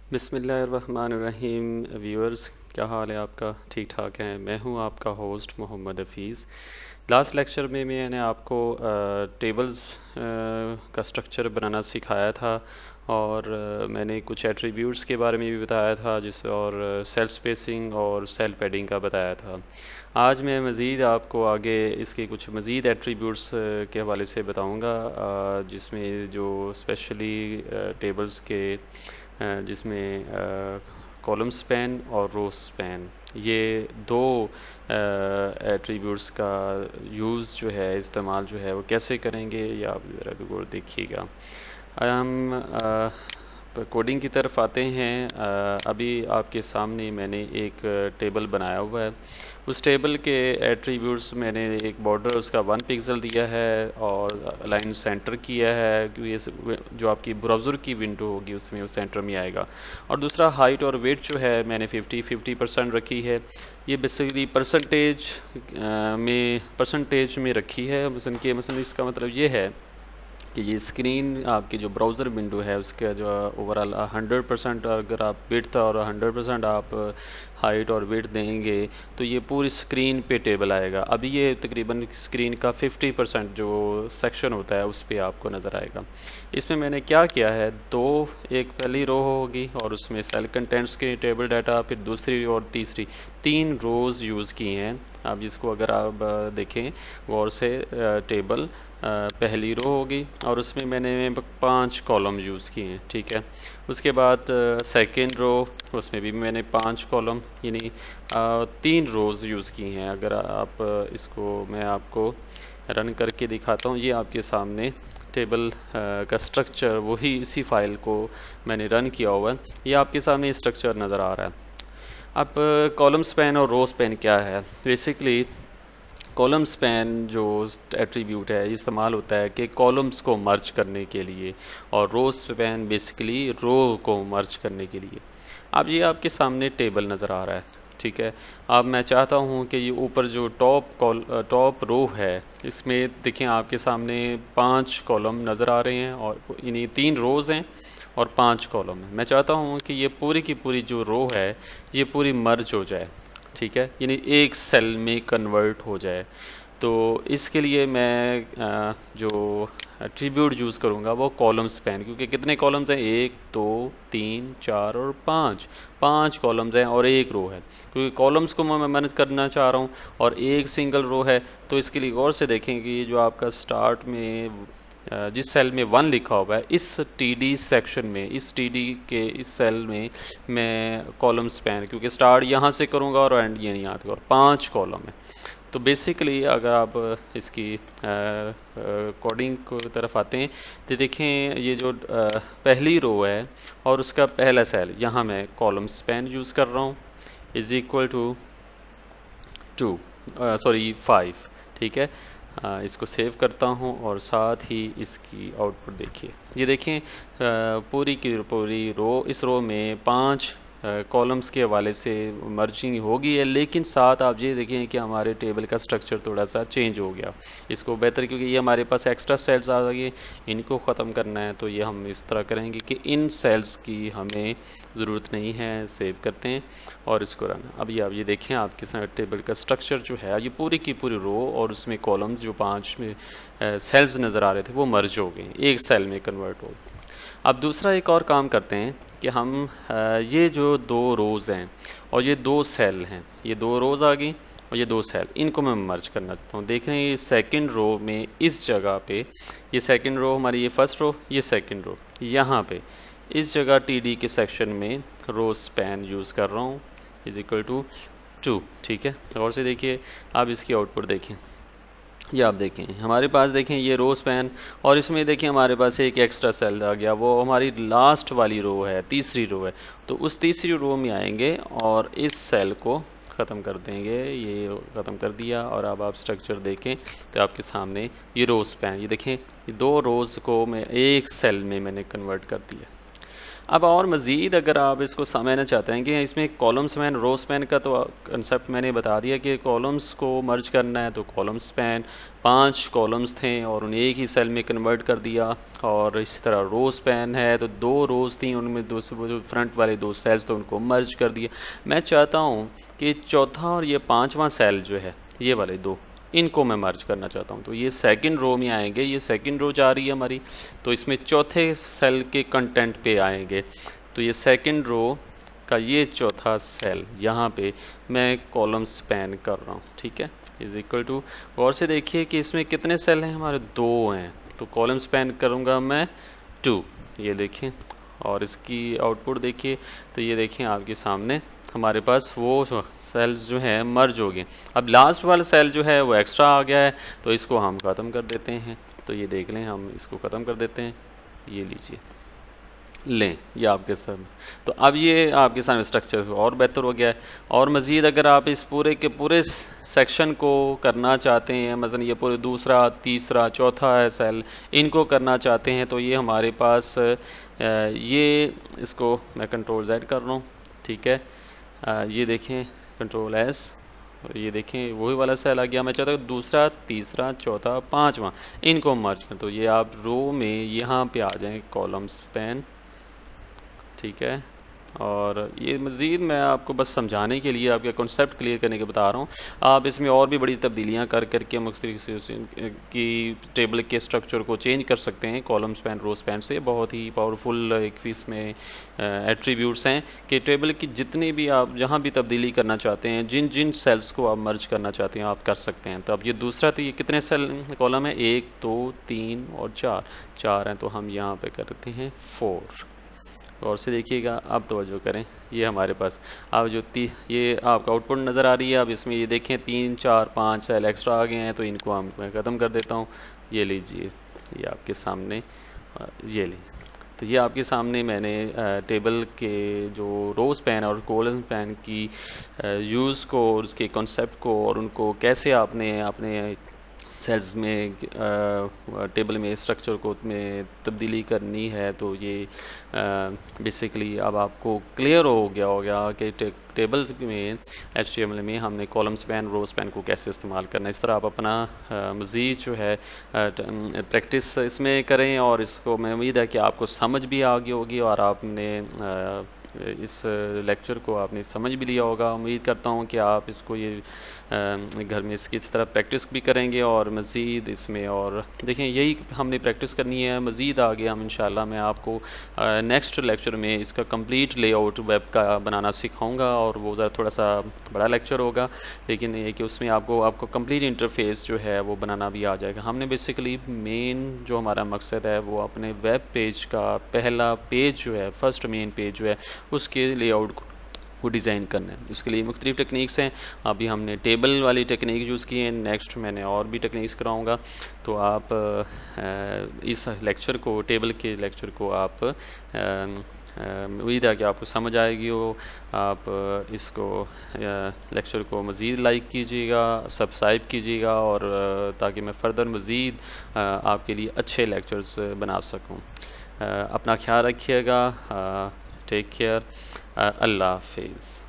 बिस्मिल्लाहिर्रहमानिर्रहीम। व्यूअर्स, क्या हाल है आपका? ठीक ठाक है। मैं हूं आपका host Mohammad Hafeez. Last lecture में मैंने आपको टेबल्स का स्ट्रक्चर बनाना सिखाया था और मैंने कुछ एट्रीब्यूट्स के बारे में भी बताया था और सेल स्पेसिंग और सेल पैडिंग का बताया था। आज मैं मज़ीद आपको आगे इसके कुछ मज़ीद एट्रीब्यूट्स के हवाले से बताऊंगा, जिसमें जो स्पेशली टेबल्स के जिसमें कॉलम स्पैन और रो स्पैन, ये दो एट्रीब्यूट्स का यूज़ जो है, इस्तेमाल जो है वो कैसे करेंगे, ये आप ज़रा गौर देखिएगा। हम कोडिंग की तरफ आते हैं। अभी आपके सामने मैंने एक टेबल बनाया हुआ है। उस टेबल के एट्रीब्यूट्स मैंने एक बॉर्डर उसका 1 पिक्सल दिया है और लाइन सेंटर किया है, क्योंकि ये जो आपकी ब्राउज़र की विंडो होगी उसमें वो सेंटर में आएगा। और दूसरा हाइट और वेट जो है मैंने 50% रखी है। ये बेसिकली परसेंटेज में रखी है। मसलन इसका मतलब ये है कि ये स्क्रीन आपकी जो ब्राउज़र विंडो है उसका जो ओवरऑल 100% अगर आप विड्थ और 100% आप हाइट और विड्थ देंगे तो ये पूरी स्क्रीन पे टेबल आएगा। अभी ये तकरीबन स्क्रीन का 50% जो सेक्शन होता है उस पर आपको नज़र आएगा। इसमें मैंने क्या किया है, एक पहली रो होगी और उसमें सेल कंटेंट्स के टेबल डाटा, फिर दूसरी और तीसरी, 3 रोज़ यूज़ की हैं। आप जिसको अगर आप देखें गौर से, टेबल पहली रो होगी और उसमें मैंने 5 कॉलम यूज़ किए हैं, ठीक है। उसके बाद सेकंड रो, उसमें भी मैंने 5 कॉलम यानी 3 रोज़ यूज़ की हैं। अगर आप इसको मैं आपको रन करके दिखाता हूँ, ये आपके सामने टेबल का स्ट्रक्चर, वही इसी फाइल को मैंने रन किया हुआ है, ये आपके सामने स्ट्रक्चर नज़र आ रहा है। अब कॉलम स्पैन और रो स्पैन क्या है? बेसिकली कॉलम स्पैन जो एट्रीब्यूट है इस्तेमाल होता है कि कॉलम्स को मर्ज करने के लिए, और रो स्पैन बेसिकली रो को मर्ज करने के लिए। अब ये आपके सामने टेबल नज़र आ रहा है, ठीक है। अब मैं चाहता हूँ कि ये ऊपर जो टॉप रो है इसमें देखें आपके सामने 5 कॉलम नज़र आ रहे हैं और यानी 3 रोज़ हैं और 5 कॉलम हैं। मैं चाहता हूँ कि ये पूरी की पूरी जो रो है ये पूरी मर्ज हो जाए, ठीक है, यानी एक सेल में कन्वर्ट हो जाए। तो इसके लिए मैं जो एट्रीब्यूट यूज़ करूँगा वो कॉलम स्पैन, क्योंकि कितने कॉलम्स हैं, 1 2 3 4 और 5 कॉलम्स हैं और एक रो है। क्योंकि कॉलम्स को मैं मैनेज करना चाह रहा हूँ और एक सिंगल रो है, तो इसके लिए गौर से देखें कि जो आपका स्टार्ट में जिस सेल में 1 लिखा हुआ है, इस टीडी सेक्शन में, इस टीडी के इस सेल में मैं कॉलम स्पैन, क्योंकि स्टार्ट यहाँ से करूँगा और एंड ये नहीं आता, और 5 कॉलम है। तो बेसिकली अगर आप इसकी कोडिंग को तरफ आते हैं तो देखें, ये जो पहली रो है और उसका पहला सेल, यहाँ मैं कॉलम स्पैन यूज़ कर रहा हूँ, इज़ इक्वल टू 5, ठीक है। इसको सेव करता हूँ और साथ ही इसकी आउटपुट देखिए। ये देखें, पूरी की पूरी रो, इस रो में 5 कॉलम्स के हवाले से मर्जिंग होगी है, लेकिन साथ आप ये देखें कि हमारे टेबल का स्ट्रक्चर थोड़ा सा चेंज हो गया। इसको बेहतर, क्योंकि ये हमारे पास एक्स्ट्रा सेल्स आ गए, इनको ख़त्म करना है, तो ये हम इस तरह करेंगे कि इन सेल्स की हमें ज़रूरत नहीं है। सेव करते हैं और इसको रन। अभी आप ये देखें, आपके टेबल का स्ट्रक्चर जो है ये पूरी की पूरी रो और उसमें कॉलम्स जो 5 में सेल्स नज़र आ रहे थे वो मर्ज हो गए, एक सेल में कन्वर्ट हो गए। अब दूसरा एक और काम करते हैं कि हम ये जो 2 रोज़ हैं और ये 2 सेल हैं, ये 2 रोज़ आ गई और ये 2 सेल, इनको मैं मर्ज करना चाहता हूँ। देख रहे हैं ये सेकंड रो में इस जगह पे, ये सेकंड रो हमारी, ये फर्स्ट रो, ये सेकंड रो, यहाँ पे इस जगह टीडी के सेक्शन में रो स्पैन यूज़ कर रहा हूँ, इज इक्वल टू 2, ठीक है। और से देखिए, आप इसकी आउटपुट देखें, ये आप देखें हमारे पास, देखें ये रो स्पैन, और इसमें देखें हमारे पास एक एक्स्ट्रा सेल आ गया, वो हमारी लास्ट वाली रो है, तीसरी रो है। तो उस तीसरी रो में आएंगे और इस सेल को ख़त्म कर देंगे, ये ख़त्म कर दिया। और अब आप स्ट्रक्चर देखें तो आपके सामने ये रो स्पैन, ये देखें, ये 2 रोज़ को मैं एक सेल में मैंने कन्वर्ट कर दिया। अब और मज़ीद अगर आप इसको समझना चाहते हैं कि इसमें कॉलम स्पैन रो स्पैन का तो कंसेप्ट मैंने बता दिया कि कॉलम्स को मर्ज करना है, तो कॉलम स्पैन 5 कॉलम्स थे और उन्हें एक ही सेल में कन्वर्ट कर दिया। और इसी तरह रो स्पैन है तो 2 रोज़ थी, उनमें दो जो फ्रंट वाले 2 सेल्स तो उनको मर्ज कर दिया। मैं चाहता हूँ कि चौथा और ये 5वां सेल जो है, ये वाले 2, इनको मैं मर्ज करना चाहता हूँ, तो ये सेकंड रो में आएंगे। ये सेकंड रो जा रही है हमारी, तो इसमें चौथे सेल के कंटेंट पे आएंगे। तो ये सेकंड रो का ये चौथा सेल यहाँ पे मैं कॉलम स्पैन कर रहा हूँ, ठीक है, इज इक्वल टू। गौर से देखिए कि इसमें कितने सेल हैं हमारे, 2 हैं, तो कॉलम स्पैन करूँगा मैं 2, ये देखें। और इसकी आउटपुट देखिए, तो ये देखें आपके सामने हमारे पास वो सेल्स जो हैं मर्ज हो गए। अब लास्ट वाला सेल जो है वो एक्स्ट्रा आ गया है, तो इसको हम ख़त्म कर देते हैं। तो ये देख लें, हम इसको ख़त्म कर देते हैं, ये लीजिए, लें, ये आपके सामने। तो अब ये आपके सामने स्ट्रक्चर और बेहतर हो गया है। और मज़ीद अगर आप इस पूरे के पूरे सेक्शन को करना चाहते हैं, मसलन ये पूरे दूसरा, तीसरा, चौथा है सेल, इनको करना चाहते हैं, तो ये हमारे पास ये इसको मैं कंट्रोल Z कर रहा हूँ, ठीक है। ये देखें कंट्रोल S, ये देखें वही वाला सेल आ गया। मैं चाहता हूँ दूसरा, तीसरा, चौथा, 5वां इनको मर्ज कर, तो ये आप रो में यहाँ पे आ जाएं कॉलम स्पैन, ठीक है। और ये मज़ीद मैं आपको बस समझाने के लिए, आपके कॉन्सेप्ट क्लियर करने के बता रहा हूँ। आप इसमें और भी बड़ी तब्दीलियाँ कर करके मुख्तलिफ की टेबल के स्ट्रक्चर को चेंज कर सकते हैं कॉलम स्पैन रो स्पैन से। बहुत ही पावरफुल एक इसमें एट्रीब्यूट्स हैं कि टेबल की जितनी भी आप जहाँ भी तब्दीली करना चाहते हैं, जिन जिन सेल्स को आप मर्ज करना चाहते हैं आप कर सकते हैं। तो अब ये दूसरा, तो ये कितने सेल कॉलम है, 1 2 3 और 4 हैं, तो हम यहाँ पे करते हैं 4। और से देखिएगा, अब तवज्जो करें, ये हमारे पास अब जो ये आपका आउटपुट नज़र आ रही है। अब इसमें ये देखें 3 4 5 सेल एक्स्ट्रा आ गए हैं, तो इनको हम मैं ख़त्म कर देता हूँ। ये लीजिए, ये आपके सामने, ये ली, तो ये आपके सामने मैंने टेबल के जो रो स्पैन और कॉलम स्पैन की यूज़ को और उसके कॉन्सेप्ट को और उनको कैसे आपने अपने सेल्स में टेबल में स्ट्रक्चर को में तब्दीली करनी है, तो ये बेसिकली अब आपको क्लियर हो गया होगा कि टेबल में HTML में हमने कॉलम स्पैन रो स्पैन को कैसे इस्तेमाल करना है। इस तरह आप अपना मज़ीद जो है प्रैक्टिस इसमें करें, और इसको मैं उम्मीद है कि आपको समझ भी आ गई होगी और आपने इस लेक्चर को आपने समझ भी लिया होगा। उम्मीद करता हूँ कि आप इसको ये घर में इसकी तरह प्रैक्टिस भी करेंगे और मज़ीद इसमें, और देखें यही हमने प्रैक्टिस करनी है। मज़ीद आगे हम इंशाल्लाह मैं आपको नेक्स्ट लेक्चर में इसका कंप्लीट लेआउट वेब का बनाना सिखाऊंगा, और वो ज़रा थोड़ा सा बड़ा लेक्चर होगा, लेकिन ये कि उसमें आपको कंप्लीट इंटरफेस जो है वो बनाना भी आ जाएगा। हमने बेसिकली मेन जो हमारा मकसद है वो अपने वेब पेज का पहला पेज जो है, फर्स्ट मेन पेज जो है, उसके लेआउट को डिज़ाइन करना है। इसके लिए मुख्तलिफ टेक्निक्स हैं। अभी हमने टेबल वाली टेक्निक यूज़ की है, नेक्स्ट मैंने और भी टेक्निक्स कराऊंगा। तो आप इस लेक्चर को, टेबल के लेक्चर को आप उम्मीद है कि आपको समझ आएगी हो। आप इसको लेक्चर को मज़ीद लाइक कीजिएगा, सब्सक्राइब कीजिएगा, और ताकि मैं फ़र्दर मज़ीद आपके लिए अच्छे लेक्चर्स बना सकूं। अपना ख्याल रखिएगा, टेक केयर, अल्लाह हाफिज़।